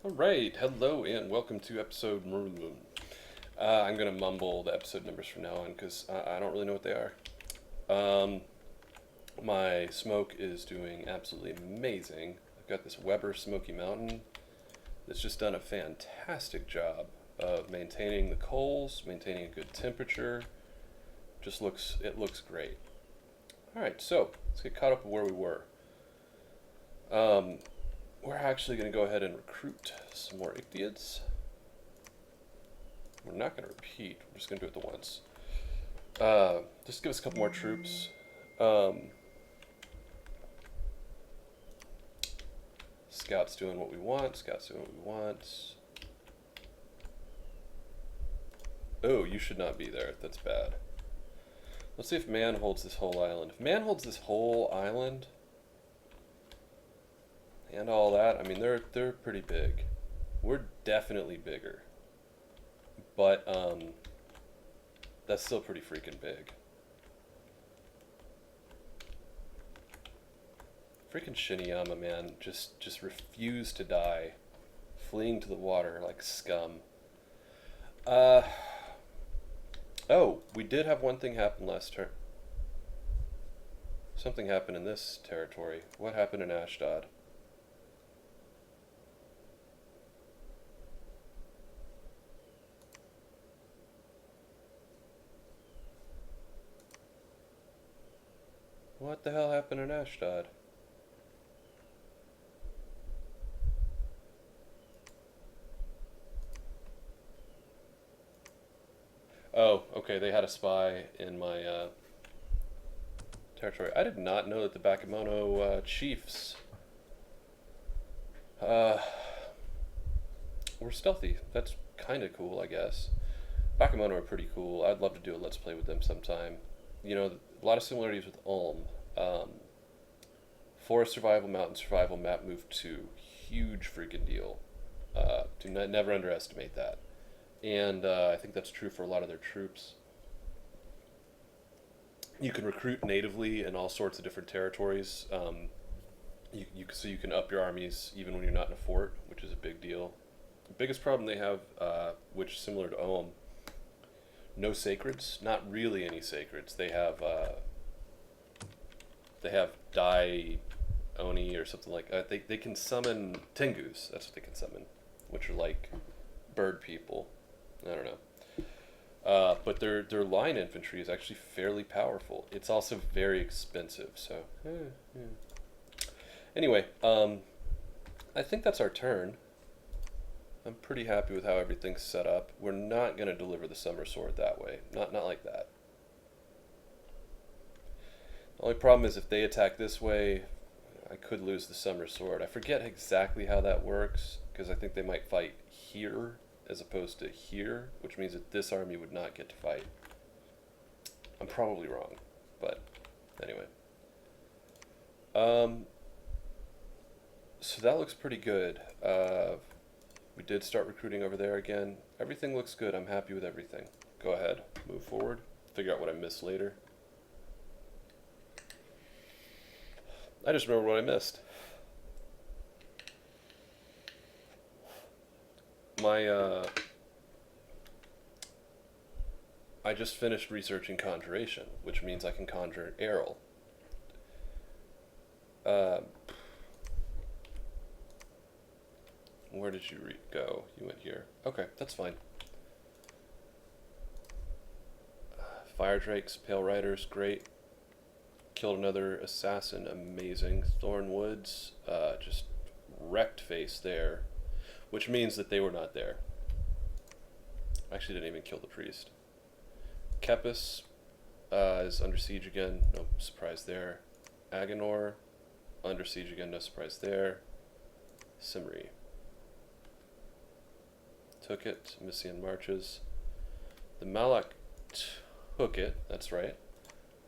All right, hello and welcome to episode. I'm gonna mumble the episode numbers from now on because I don't really know what they are. Um, my smoke is doing absolutely amazing. I've got this Weber Smoky Mountain that's just done a fantastic job of maintaining the coals, maintaining a good temperature. It looks great. All right, so let's get caught up with where we were. Um, we're actually going to go ahead and recruit some more Ichthyids. We're not going to repeat. We're just going to do it the once. Just give us a couple more troops. Um, Scouts doing what we want. Scouts doing what we want. Oh, you should not be there. That's bad. Let's see if man holds this whole island. If man holds this whole island and all that, I mean they're pretty big. We're definitely bigger, but that's still pretty freaking big. Freaking Shiniyama, man, just refused to die, fleeing to the water like scum. Uh oh, we did have one thing happen last turn. Something happened in this territory. What happened in Ashdod? What the hell happened in Ashdod? Oh, okay, they had a spy in my territory. I did not know that the Bakemono chiefs uh, were stealthy. That's kind of cool, I guess. Bakemono are pretty cool. I'd love to do a Let's Play with them sometime. You know, a lot of similarities with Ulm. Um, Forest survival, mountain survival, map move 2. Huge freaking deal. Never underestimate that. And I think that's true for a lot of their troops. You can recruit natively in all sorts of different territories. So you can up your armies even when you're not in a fort, which is a big deal. The biggest problem they have, which is similar to Ohm, no sacreds. Not really any sacreds. They have Dai Oni or something like that. They can summon Tengus. That's what they can summon, which are like bird people. I don't know. But their line infantry is actually fairly powerful. It's also very expensive. So anyway, I think that's our turn. I'm pretty happy with how everything's set up. We're not going to deliver the summer sword that way. Not like that. The only problem is if they attack this way, I could lose the summer sword. I forget exactly how that works because I think they might fight here as opposed to here, which means that this army would not get to fight. I'm probably wrong, but anyway. So that looks pretty good. We did start recruiting over there again. Everything looks good. I'm happy with everything. Go ahead, move forward, figure out what I missed later. I just remember what I missed. My I just finished researching conjuration, which means I can conjure Errol. Uh, where did you go? You went here. Okay, that's fine. Fire Drakes, Pale Riders, great. Killed another assassin, amazing. Thornwoods, just wrecked face there, which means that they were not there. Actually, didn't even kill the priest. Kepis is under siege again, no surprise there. Agonor, under siege again, no surprise there. Simri. Took it, Missian marches. The Malak took it, that's right.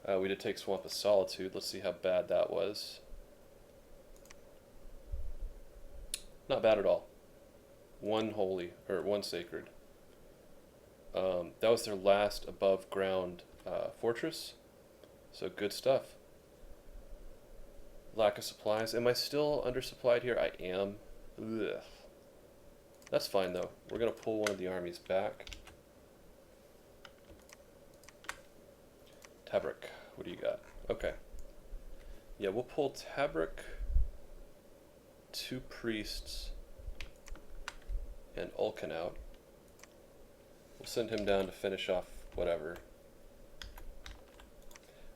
We did take Swamp of Solitude, let's see how bad that was. Not bad at all. One holy, or one sacred. That was their last above ground fortress. So good stuff. Lack of supplies. Am I still undersupplied here? I am. Ugh. That's fine though. We're gonna pull one of the armies back. Tabrik, what do you got? Okay. Yeah, we'll pull Tabrik, 2 priests, and Ulcan out. We'll send him down to finish off whatever.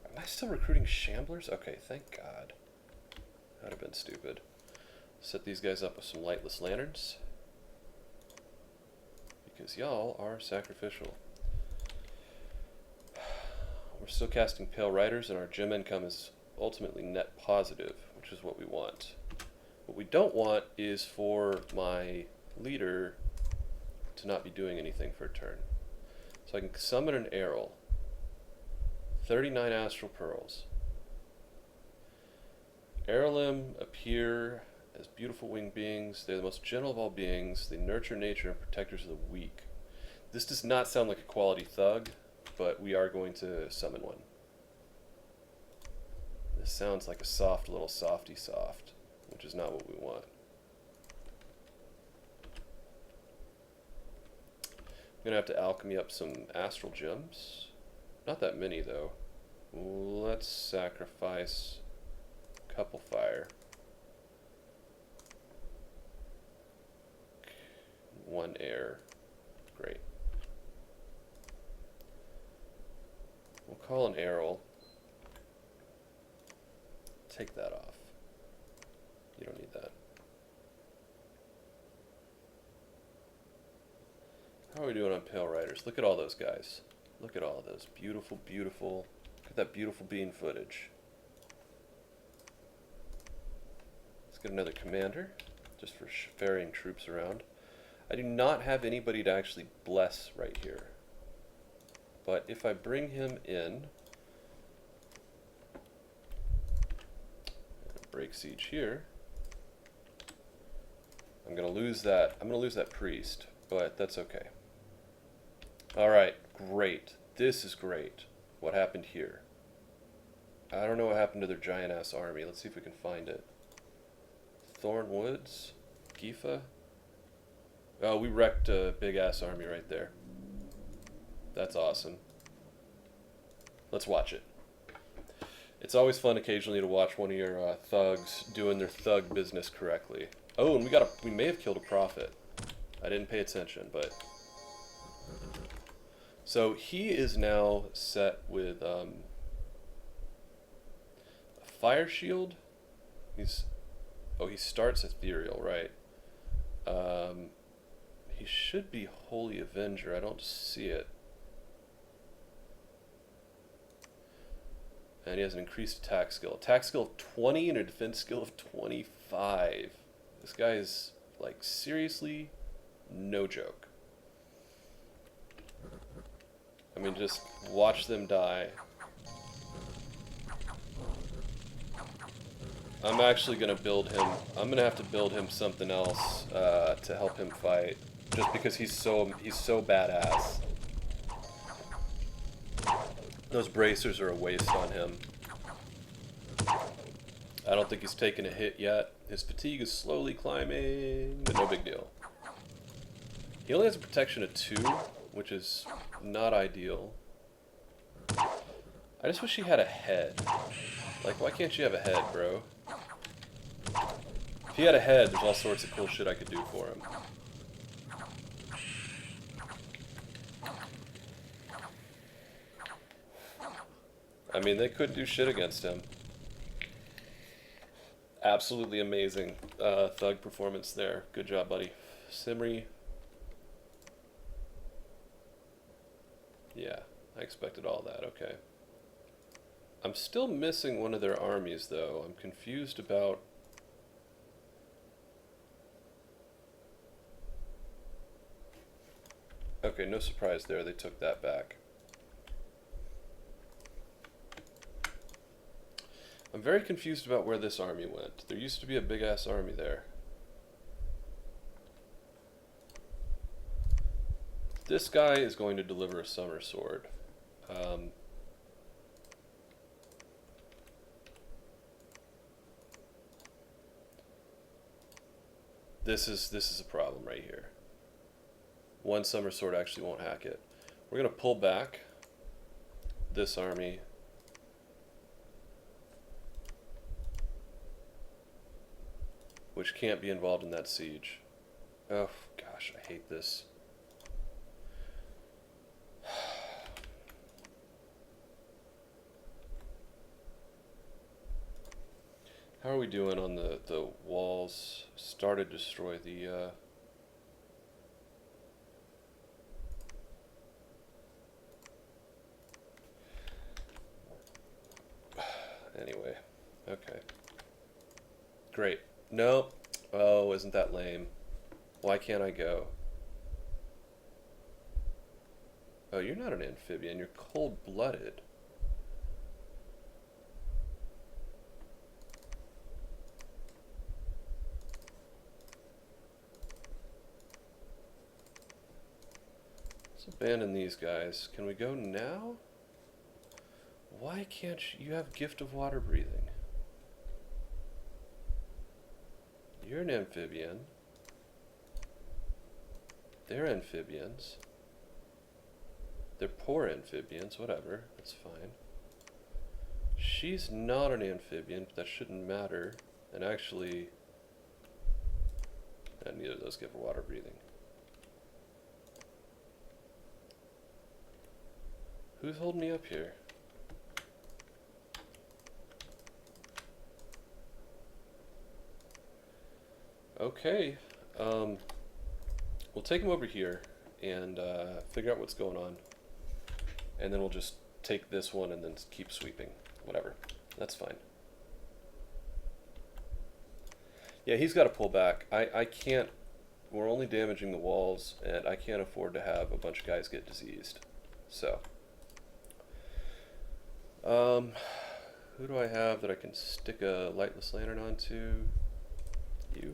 Am I still recruiting Shamblers? Okay, thank God. That would have been stupid. Set these guys up with some lightless lanterns. Because y'all are sacrificial. We're still casting Pale Riders, and our gem income is ultimately net positive, which is what we want. What we don't want is for my leader to not be doing anything for a turn. So I can summon an Errol. 39 Astral Pearls. Eralim appear as beautiful winged beings. They're the most gentle of all beings. They nurture nature and protectors of the weak. This does not sound like a quality thug, but we are going to summon one. This sounds like a soft little softy soft, which is not what we want. I'm going to have to alchemy up some astral gems. Not that many, though. Let's sacrifice a couple fire. 1 air. Great. We'll call an Errol. Take that off. You don't need that. How are we doing on Pale Riders? Look at all those guys. Look at all of those. Beautiful, beautiful. Look at that beautiful bean footage. Let's get another commander, just for ferrying troops around. I do not have anybody to actually bless right here. But if I bring him in, break siege here, I'm gonna lose that. I'm gonna lose that priest, but that's okay. All right, great. This is great. What happened here? I don't know what happened to their giant ass army. Let's see if we can find it. Thorn Woods, Gifa. Oh, we wrecked a big ass army right there. That's awesome. Let's watch it. It's always fun occasionally to watch one of your thugs doing their thug business correctly. Oh, and we may have killed a prophet. I didn't pay attention, but so he is now set with a fire shield. He starts ethereal, right? He should be Holy Avenger. I don't see it. And he has an increased attack skill. Attack skill of 20 and a defense skill of 25. This guy is, like, seriously no joke. I mean, just watch them die. I'm actually going to build him. I'm going to have to build him something else to help him fight. Just because he's so badass. Those bracers are a waste on him. I don't think he's taken a hit yet. His fatigue is slowly climbing, but no big deal. He only has a protection of 2, which is not ideal. I just wish he had a head. Like, why can't you have a head, bro? If he had a head, there's all sorts of cool shit I could do for him. I mean, they could do shit against him. Absolutely amazing thug performance there. Good job, buddy. Simri. Yeah, I expected all that. Okay. I'm still missing one of their armies, though. I'm confused about... Okay, no surprise there. They took that back. I'm very confused about where this army went. There used to be a big-ass army there. This guy is going to deliver a summer sword. This is a problem right here. One summer sword actually won't hack it. We're going to pull back this army. Which can't be involved in that siege. Oh, gosh, I hate this. How are we doing on the walls? Started to destroy the... Anyway, okay. Great. No. Oh, isn't that lame? Why can't I go? Oh, you're not an amphibian. You're cold-blooded. Let's abandon these guys. Can we go now? Why can't you have gift of water breathing? You're an amphibian. They're amphibians. They're poor amphibians, whatever, that's fine. She's not an amphibian, but that shouldn't matter. And actually, neither of those give her water breathing. Who's holding me up here? Okay, we'll take him over here and figure out what's going on. And then we'll just take this one and then keep sweeping. Whatever. That's fine. Yeah, he's got to pull back. I can't... We're only damaging the walls, and I can't afford to have a bunch of guys get diseased. So... who do I have that I can stick a lightless lantern onto? You.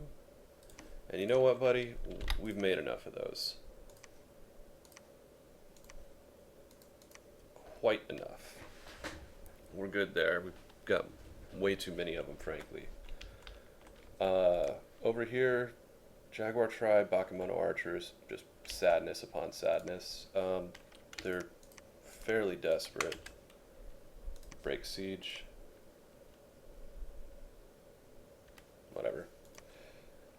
And you know what, buddy? We've made enough of those. Quite enough. We're good there. We've got way too many of them, frankly. Over here, Jaguar Tribe, Bakemono Archers, just sadness upon sadness. They're fairly desperate. Break siege. Whatever.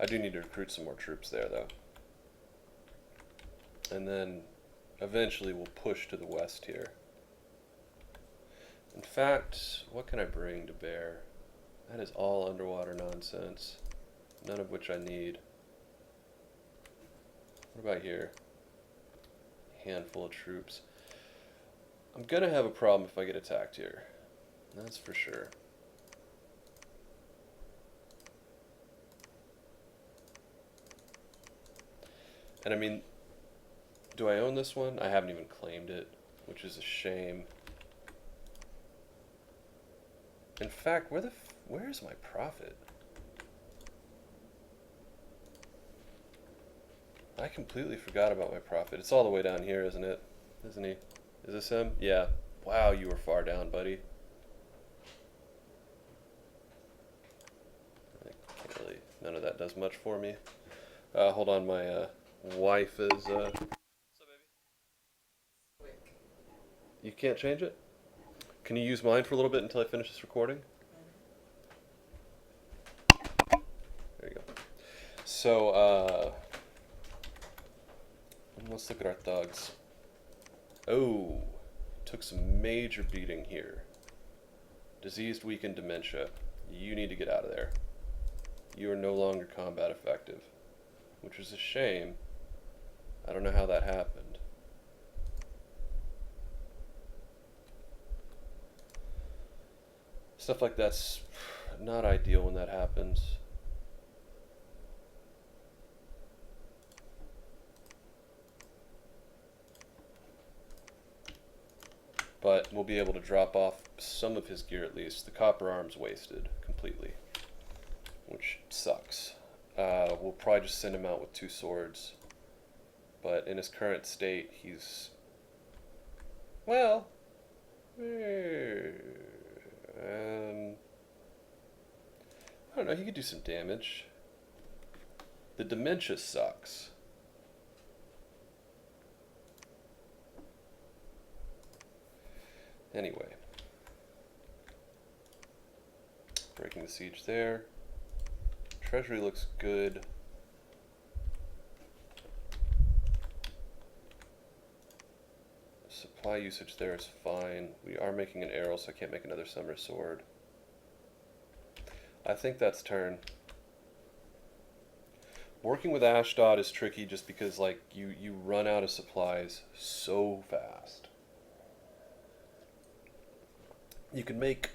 I do need to recruit some more troops there, though. And then eventually we'll push to the west here. In fact, what can I bring to bear? That is all underwater nonsense. None of which I need. What about here? Handful of troops. I'm gonna have a problem if I get attacked here. That's for sure. And I mean, do I own this one? I haven't even claimed it, which is a shame. In fact, where's my profit? I completely forgot about my profit. It's all the way down here, isn't it? Isn't he? Is this him? Yeah. Wow, you were far down, buddy. I can't really... None of that does much for me. Hold on, my wife is... What's up, baby? You can't change it? Can you use mine for a little bit until I finish this recording? There you go. So, let's look at our thugs. Oh, took some major beating here. Diseased, weakened, dementia. You need to get out of there. You are no longer combat effective, which is a shame. I don't know how that happened. Stuff like that's not ideal when that happens. But we'll be able to drop off some of his gear at least. The copper arm's wasted completely, which sucks. We'll probably just send him out with 2 swords. But in his current state, he's... Well... I don't know, he could do some damage. The dementia sucks. Anyway. Breaking the siege there. Treasury looks good. Supply usage there is fine. We are making an arrow, so I can't make another summer sword. I think that's turn. Working with Ashdod is tricky just because like you run out of supplies so fast. You can make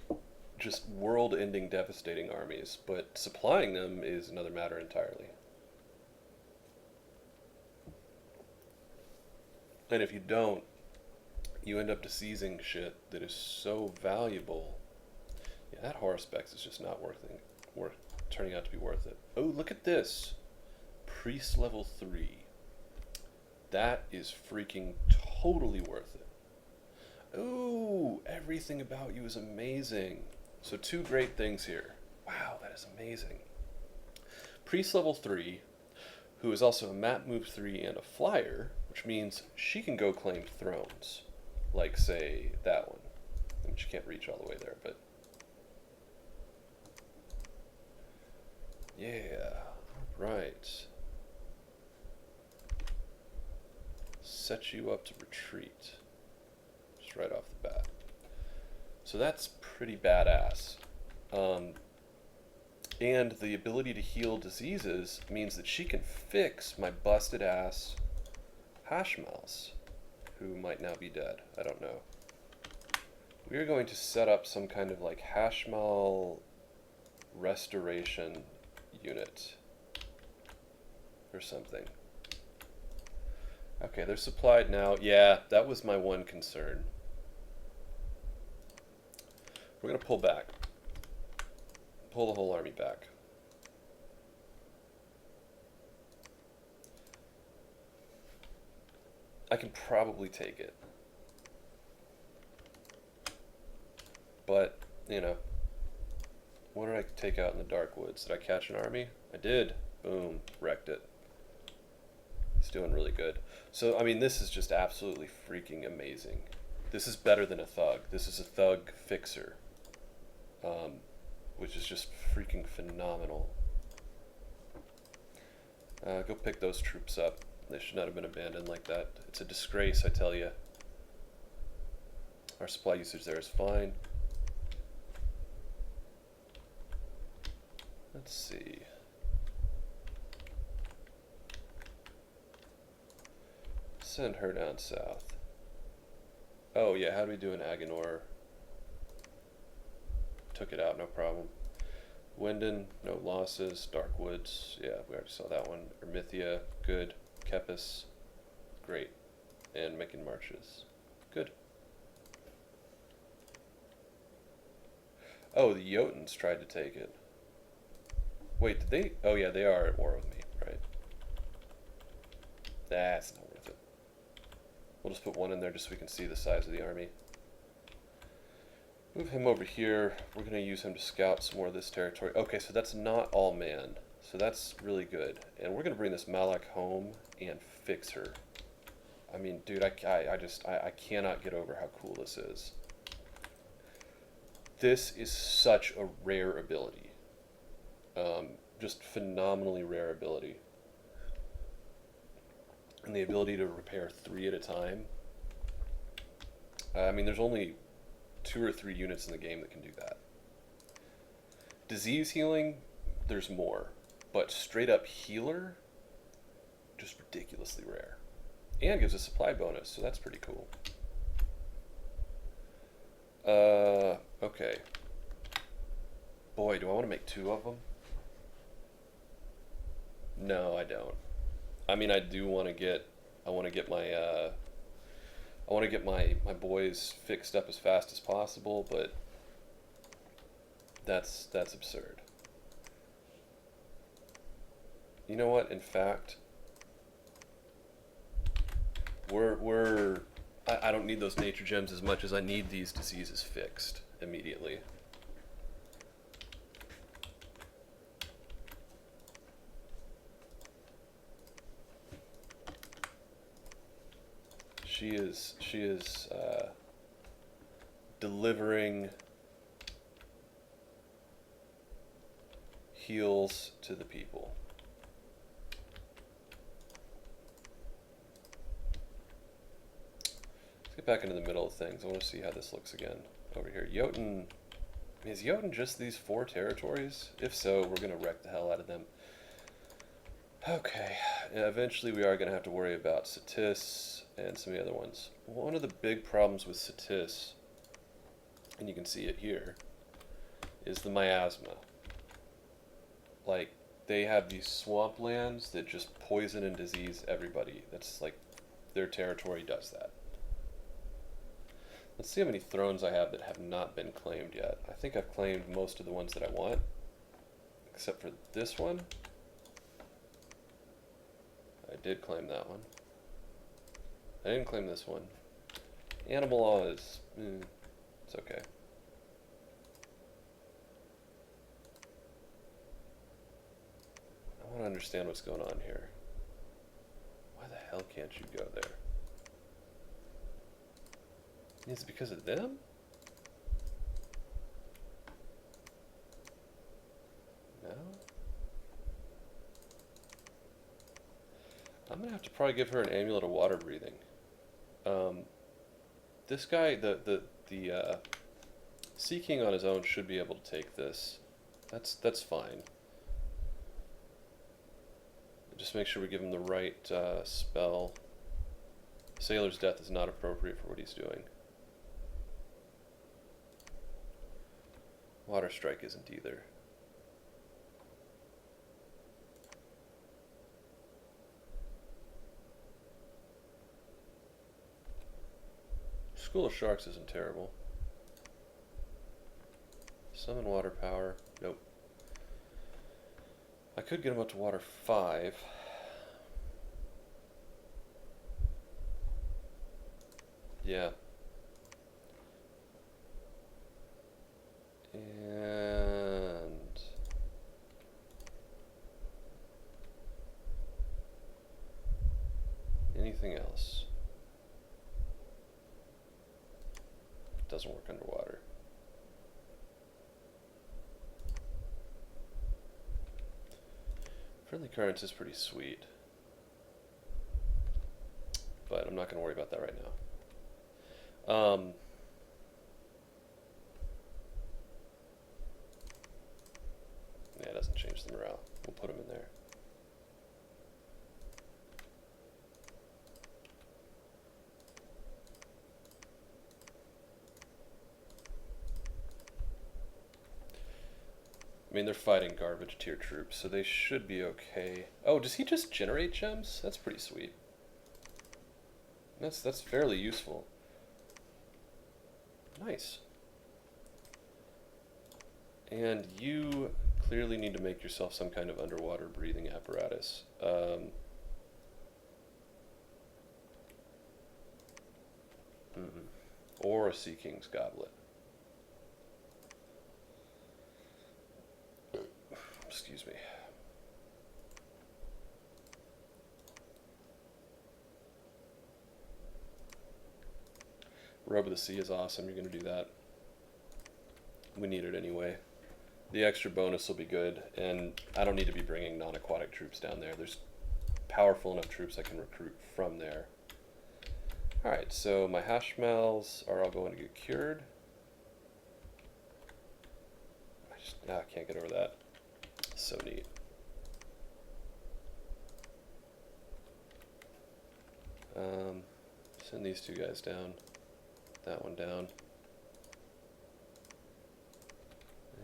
just world-ending devastating armies, but supplying them is another matter entirely. And if you don't, you end up diseasing shit that is so valuable. Yeah, that Horospex is just not worth turning out to be worth it. Oh, look at this. Priest level 3. That is freaking totally worth it. Ooh, everything about you is amazing. So 2 great things here. Wow, that is amazing. Priest level 3, who is also a map move 3 and a flyer, which means she can go claim thrones. Like, say, that one. I mean, she can't reach all the way there, but... yeah, right. Set you up to retreat. Just right off the bat. So that's pretty badass. And the ability to heal diseases means that she can fix my busted ass hash mouse, who might now be dead. I don't know. We are going to set up some kind of like hashmal restoration unit or something. Okay, they're supplied now. Yeah, that was my one concern. We're going to pull back. Pull the whole army back. I can probably take it. But, you know, what did I take out in the Dark Woods? Did I catch an army? I did. Boom. Wrecked it. He's doing really good. So, I mean, this is just absolutely freaking amazing. This is better than a thug. This is a thug fixer. Which is just freaking phenomenal. Go pick those troops up. They should not have been abandoned like that. It's a disgrace, I tell you. Our supply usage there is fine. Let's see. Send her down south. Oh yeah, how do we do in Aganor? Took it out, no problem. Winden, no losses. Dark Woods, yeah, we already saw that one. Ermithia, good. Kepis, great. And making marches, good. Oh, the Jotuns tried to take it. Wait, did they? Oh yeah, they are at war with me, right? That's not worth it. We'll just put one in there just so we can see the size of the army. Move him over here. We're going to use him to scout some more of this territory. Okay, so that's not all man. So that's really good. And we're going to bring this Malak home and fix her. I mean, dude, I cannot get over how cool this is. This is such a rare ability. Just phenomenally rare ability. And the ability to repair 3 at a time. I mean, there's only 2 or 3 units in the game that can do that. Disease healing, there's more. But straight up healer, just ridiculously rare. And gives a supply bonus, so that's pretty cool. Okay. Boy, do I want to make 2 of them? No, I don't. I mean, I do want to get, I want to get my boys fixed up as fast as possible, but that's absurd. You know what? In fact, I don't need those nature gems as much as I need these diseases fixed immediately. She is delivering heals to the people. Let's get back into the middle of things. I want to see how this looks again over here. Jotun, is Jotun just these 4 territories? If so, we're going to wreck the hell out of them. Okay, yeah, eventually we are going to have to worry about Satis and some of the other ones. One of the big problems with Satis, and you can see it here, is the miasma. Like, they have these swamplands that just poison and disease everybody. That's like, their territory does that. Let's see how many thrones I have that have not been claimed yet. I think I've claimed most of the ones that I want, except for this one. I did claim that one. I didn't claim this one. Animal law is, it's okay. I want to understand what's going on here. Why the hell can't you go there? Is it because of them? No? I'm gonna have to probably give her an amulet of water breathing. This guy, the Sea King on his own should be able to take this. That's fine. Just make sure we give him the right spell. Sailor's Death is not appropriate for what he's doing. Water Strike isn't either. School of Sharks isn't terrible. Summon Water Power. Nope. I could get him up to Water 5. Yeah. And anything else? Doesn't work underwater. Friendly Currents is pretty sweet, but I'm not going to worry about that right now. Yeah, it doesn't change the morale. We'll put him in there. I mean, they're fighting garbage tier troops, so they should be okay. Oh, does he just generate gems? That's pretty sweet. That's fairly useful. Nice. And you clearly need to make yourself some kind of underwater breathing apparatus. Or a Sea King's Goblet. Excuse me. Robe of the Sea is awesome. You're going to do that. We need it anyway. The extra bonus will be good, and I don't need to be bringing non-aquatic troops down there. There's powerful enough troops I can recruit from there. Alright, so my hashmals are all going to get cured. I can't get over that. So neat. Send these 2 guys down. That one down.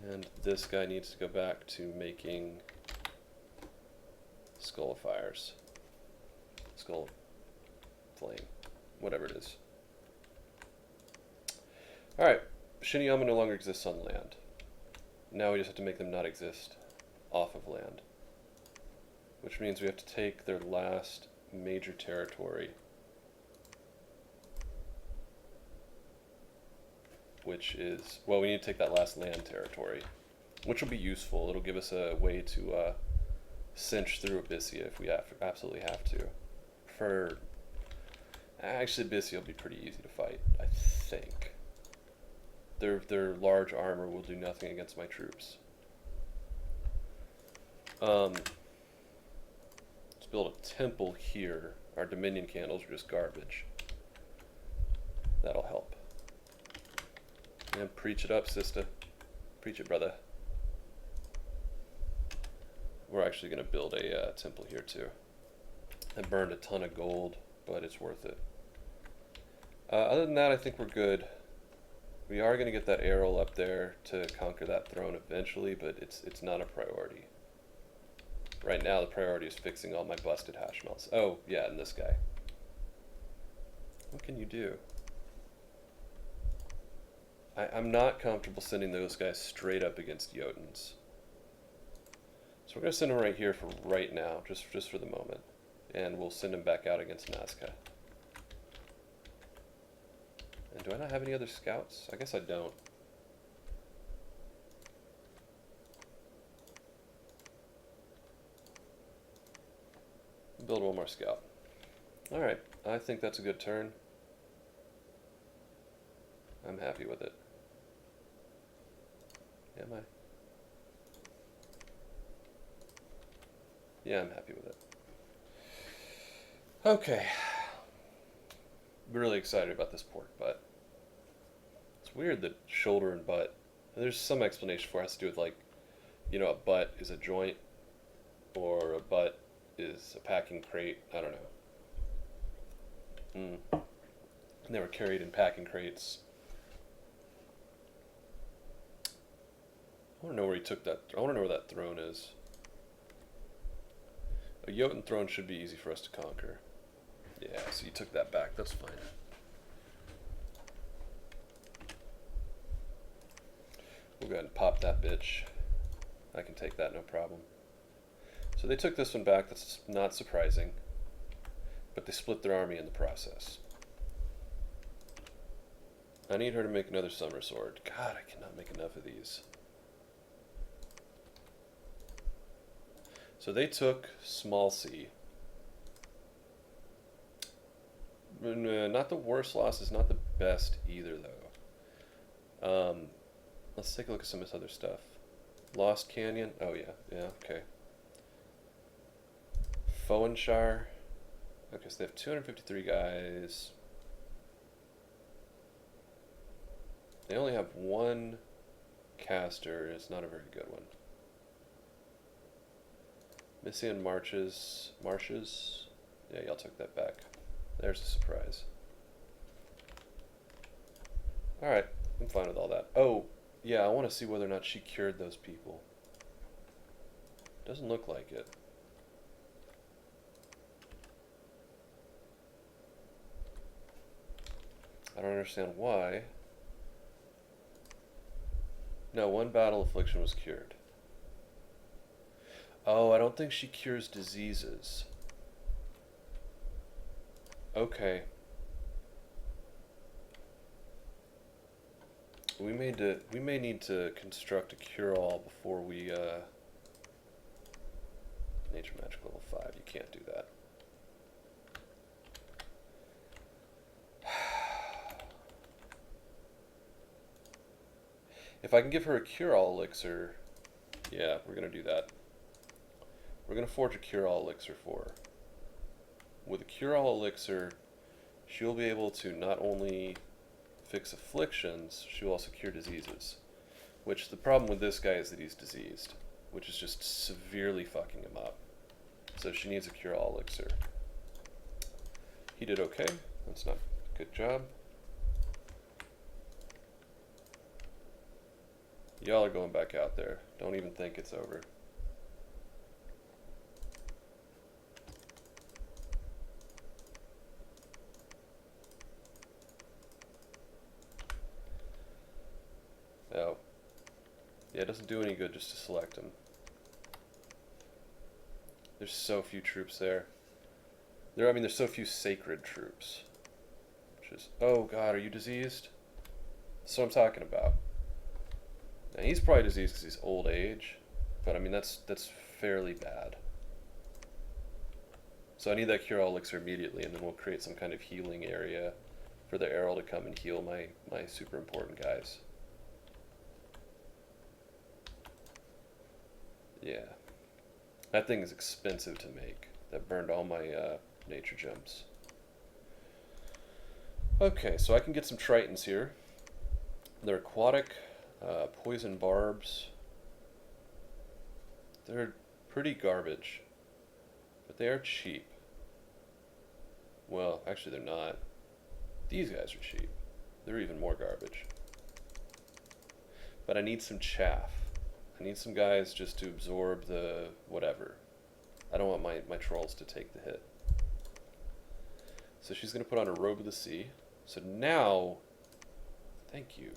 And this guy needs to go back to making Skull of Fires. Skull Flame. Whatever it is. Alright. Shiniyama no longer exists on land. Now we just have to make them not exist off of land. Which means we have to take their last major territory, which is, well, we need to take that last land territory, which will be useful. It'll give us a way to cinch through Abyssia if we absolutely have to. Actually, Abyssia will be pretty easy to fight, I think. Their large armor will do nothing against my troops. Let's build a temple here. Our Dominion candles are just garbage. That'll help. And preach it up, sister. Preach it, brother. We're actually going to build a temple here too. I burned a ton of gold, but it's worth it. Other than that, I think we're good. We are going to get that arrow up there to conquer that throne eventually, but it's not a priority. Right now, the priority is fixing all my busted hash melts. Oh, yeah, and this guy. What can you do? I'm not comfortable sending those guys straight up against Jotuns. So we're going to send them right here for right now, just for the moment. And we'll send them back out against Nazca. And do I not have any other scouts? I guess I don't. Build one more scout. Alright, I think that's a good turn. I'm happy with it. Am I? Yeah, I'm happy with it. Okay. I'm really excited about this pork butt. It's weird that shoulder and butt. There's some explanation for it. It has to do with, like, you know, a butt is a joint, or a butt is a packing crate. I don't know. And they were carried in packing crates. I want to know where he took that. I want to know where that throne is. A Jotun throne should be easy for us to conquer. Yeah, so you took that back. That's fine. We'll go ahead and pop that bitch. I can take that, no problem. So they took this one back. That's not surprising. But they split their army in the process. I need her to make another summer sword. God, I cannot make enough of these. So they took small c. Not the worst losses, not the best either, though. Let's take a look at some of this other stuff. Lost Canyon. Oh, yeah, okay. Fowenshire. Okay, so they have 253 guys. They only have one caster, and it's not a very good one. Messian Marshes. Yeah, y'all took that back. There's a surprise. Alright, I'm fine with all that. Oh, yeah, I want to see whether or not she cured those people. Doesn't look like it. I don't understand why. No, one battle affliction was cured. Oh, I don't think she cures diseases. Okay. We may need to construct a cure-all before we Nature Magic level 5. You can't do that. If I can give her a cure-all elixir, yeah, we're gonna do that. We're gonna forge a cure-all elixir for her. With a cure-all elixir, she'll be able to not only fix afflictions, she'll also cure diseases. Which, the problem with this guy is that he's diseased, which is just severely fucking him up. So she needs a cure-all elixir. He did okay. That's not a good job. Y'all are going back out there. Don't even think it's over. Oh. Yeah, it doesn't do any good just to select them. There's so few troops there. There's so few sacred troops. Which is, oh god, are you diseased? That's what I'm talking about. Now, he's probably diseased because he's old age, but I mean, that's fairly bad. So I need that cure-all elixir immediately, and then we'll create some kind of healing area for the arrow to come and heal my super important guys. Yeah. That thing is expensive to make. That burned all my nature gems. Okay, so I can get some tritons here. They're aquatic, poison barbs. They're pretty garbage, but they are cheap. Well, actually they're not. These guys are cheap. They're even more garbage. But I need some chaff. I need some guys just to absorb the whatever. I don't want my trolls to take the hit. So she's going to put on a robe of the sea. So now, thank you.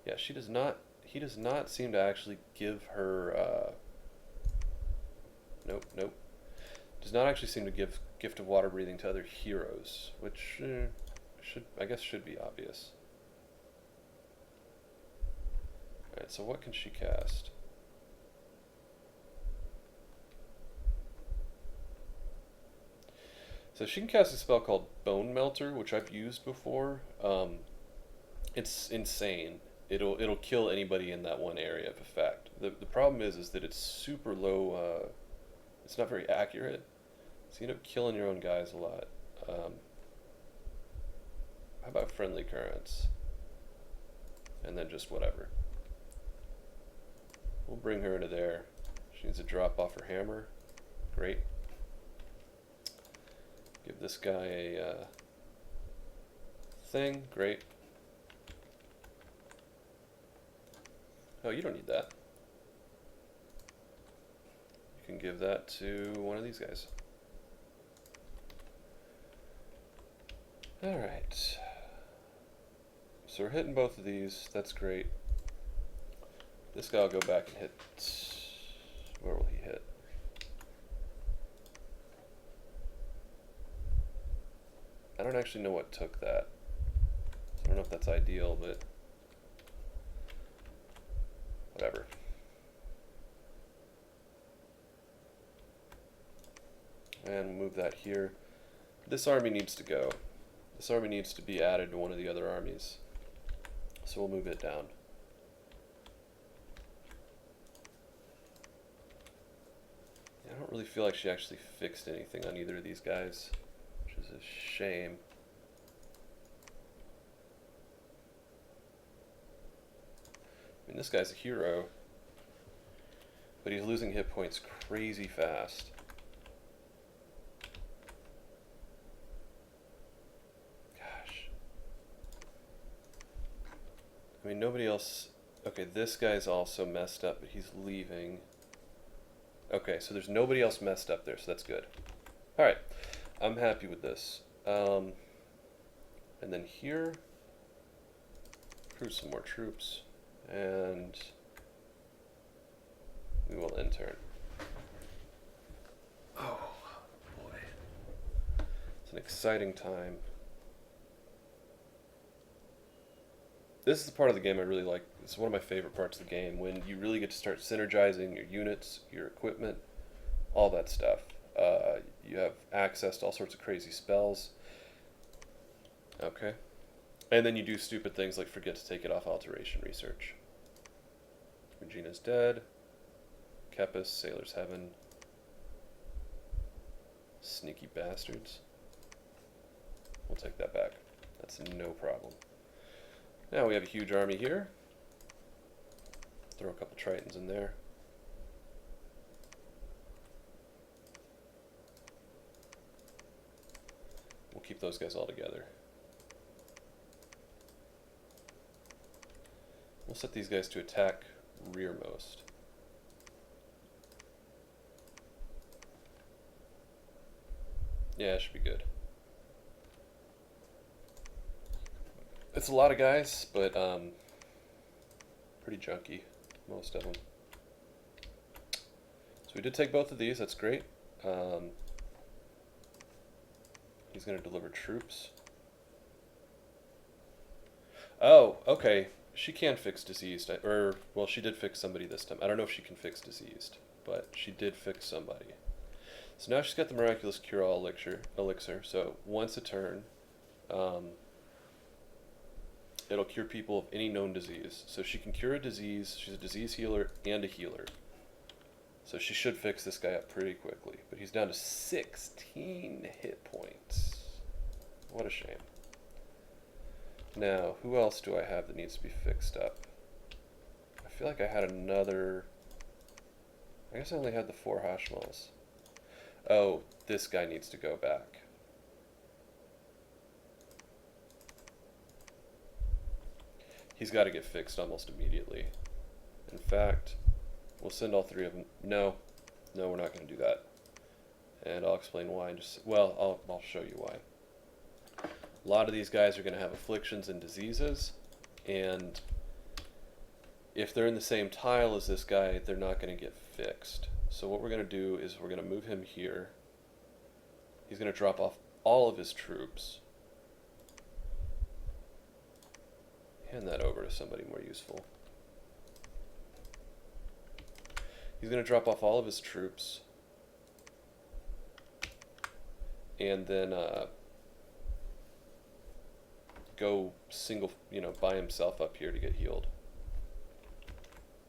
Yeah, she does not, he does not seem to actually give her, nope, nope. Does not actually seem to give Gift of Water Breathing to other heroes, which I guess should be obvious. Alright, so what can she cast? So she can cast a spell called Bone Melter, which I've used before. It's insane. It'll kill anybody in that one area of effect. The problem is that it's super low. It's not very accurate, so you end up killing your own guys a lot. How about Friendly Currents? And then just whatever. We'll bring her into there. She needs to drop off her hammer. Great. Give this guy a thing. Great. Oh, you don't need that. You can give that to one of these guys. Alright. So we're hitting both of these. That's great. This guy will go back and hit. Where will he hit? I don't actually know what took that. So I don't know if that's ideal, but whatever. And move that here. This army needs to go. This army needs to be added to one of the other armies. So we'll move it down. I don't really feel like she actually fixed anything on either of these guys, which is a shame. I mean, this guy's a hero, but he's losing hit points crazy fast. Gosh. I mean, nobody else... Okay, this guy's also messed up, but he's leaving. Okay, so there's nobody else messed up there, so that's good. Alright, I'm happy with this. And then here, recruit some more troops, and we will end turn. Oh, boy. It's an exciting time. This is the part of the game I really like. It's one of my favorite parts of the game, when you really get to start synergizing your units, your equipment, all that stuff. You have access to all sorts of crazy spells. Okay. And then you do stupid things like forget to take it off alteration research. Regina's dead. Kepis, Sailor's Heaven. Sneaky bastards. We'll take that back. That's no problem. Now we have a huge army here. Throw a couple tritons in there. We'll keep those guys all together. We'll set these guys to attack rearmost. Yeah, it should be good. It's a lot of guys, but pretty junky, most of them. So we did take both of these, that's great. He's going to deliver troops. Oh, okay. She can fix diseased, well, she did fix somebody this time. I don't know if she can fix diseased, but she did fix somebody. So now she's got the Miraculous Cure-All elixir, so once a turn, it'll cure people of any known disease. So she can cure a disease, she's a disease healer and a healer. So she should fix this guy up pretty quickly. But he's down to 16 hit points. What a shame. Now, who else do I have that needs to be fixed up? I feel like I had another... I guess I only had the 4 Hashmals. Oh, this guy needs to go back. He's got to get fixed almost immediately. In fact, we'll send all 3 of them. No, we're not going to do that. And I'll explain why. Well, I'll show you why. A lot of these guys are going to have afflictions and diseases, and if they're in the same tile as this guy, they're not going to get fixed. So what we're going to do is we're going to move him here. He's going to drop off all of his troops. Hand that over to somebody more useful. He's going to drop off all of his troops, and then go by himself up here to get healed.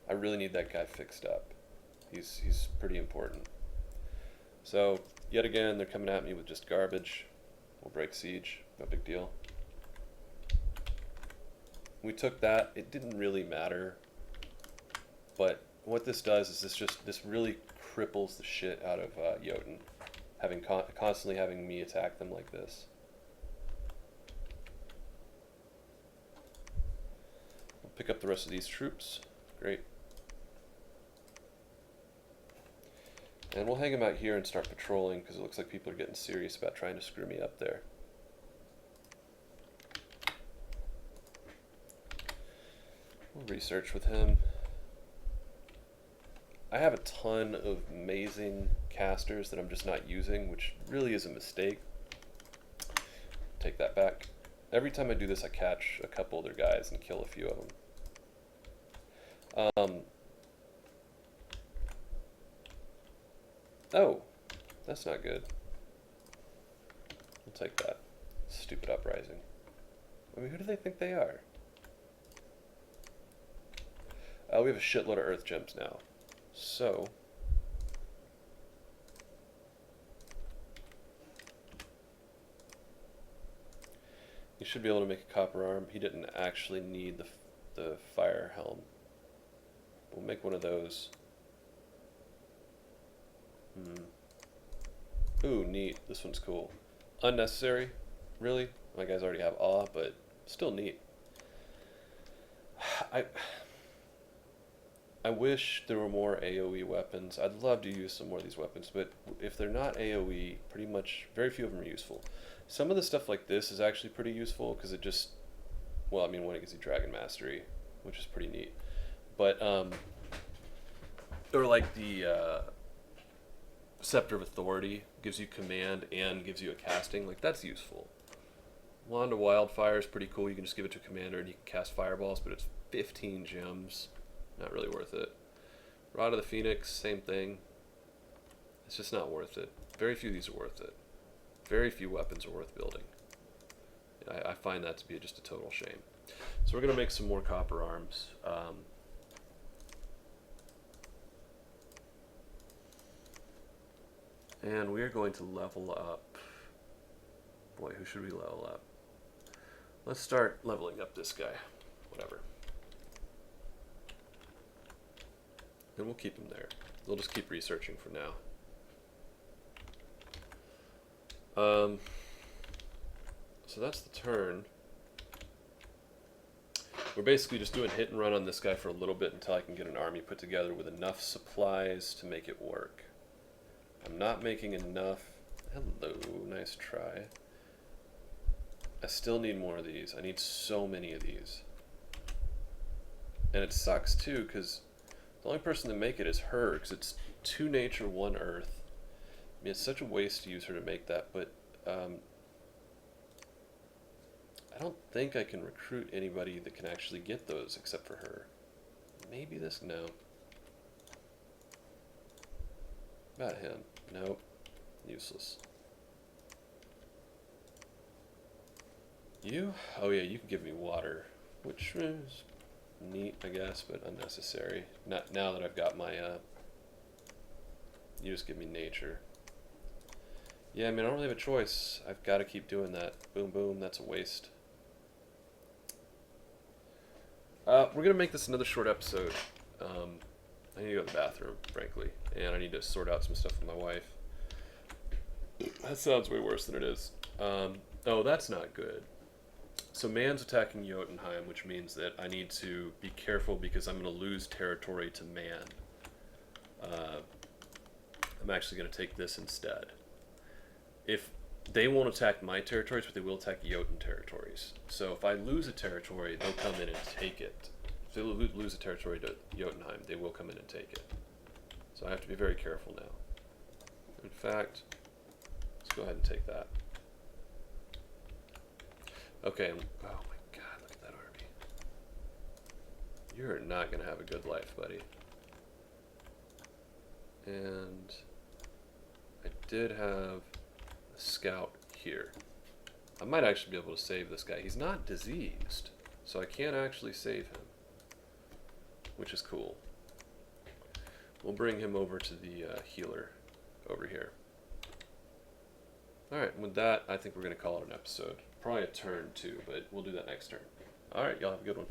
I really need that guy fixed up. He's pretty important. So, yet again, they're coming at me with just garbage. We'll break siege. No big deal. We took that. It didn't really matter. But what this does is this really cripples the shit out of Jotun. Constantly having me attack them like this. We'll pick up the rest of these troops. Great. And we'll hang him out here and start patrolling, because it looks like people are getting serious about trying to screw me up there. We'll research with him. I have a ton of amazing casters that I'm just not using, which really is a mistake. Take that back. Every time I do this, I catch a couple of their guys and kill a few of them. Oh, that's not good. We'll take that. Stupid uprising. I mean, who do they think they are? We have a shitload of earth gems now. So, he should be able to make a copper arm. He didn't actually need the fire helm. We'll make one of those. Ooh, neat. This one's cool. Unnecessary? Really? My guys already have awe, but still neat. I wish there were more AoE weapons. I'd love to use some more of these weapons, but if they're not AoE, pretty much very few of them are useful. Some of the stuff like this is actually pretty useful, because it just, well, I mean, one, it gives you Dragon Mastery, which is pretty neat. But, or like the Scepter of Authority gives you command and gives you a casting. Like, that's useful. Wand of Wildfire is pretty cool. You can just give it to a commander and he can cast fireballs, but it's 15 gems. Not really worth it. Rod of the Phoenix, same thing. It's just not worth it. Very few of these are worth it. Very few weapons are worth building. I find that to be just a total shame. So we're going to make some more copper arms. And we are going to level up. Boy, who should we level up? Let's start leveling up this guy. Whatever. And we'll keep him there. We'll just keep researching for now. So that's the turn. We're basically just doing hit and run on this guy for a little bit until I can get an army put together with enough supplies to make it work. I'm not making enough. Hello, nice try. I still need more of these. I need so many of these. And it sucks too, because the only person to make it is her, because it's 2 nature, 1 earth. I mean, it's such a waste to use her to make that, but I don't think I can recruit anybody that can actually get those except for her. Maybe this? No. About him. Nope. Useless. You? Oh yeah, you can give me water, which is neat, I guess, but unnecessary. Not now that I've got my You just give me nature. Yeah, I mean, I don't really have a choice. I've got to keep doing that. Boom, boom, that's a waste. We're going to make this another short episode. I need to go to the bathroom, frankly, and I need to sort out some stuff with my wife. That sounds way worse than it is. Oh, that's not good. So man's attacking Jotunheim, which means that I need to be careful because I'm going to lose territory to man. I'm actually going to take this instead. If they won't attack my territories, but they will attack Jotun territories. So if I lose a territory, they'll come in and take it. If they lose a territory to Jotunheim, they will come in and take it. So I have to be very careful now. In fact, let's go ahead and take that. Okay, oh my god, look at that army. You're not going to have a good life, buddy. And I did have a scout here. I might actually be able to save this guy. He's not diseased, so I can't actually save him, which is cool. We'll bring him over to the healer over here. Alright, with that, I think we're going to call it an episode. Probably a turn too, but we'll do that next turn. Alright, y'all have a good one.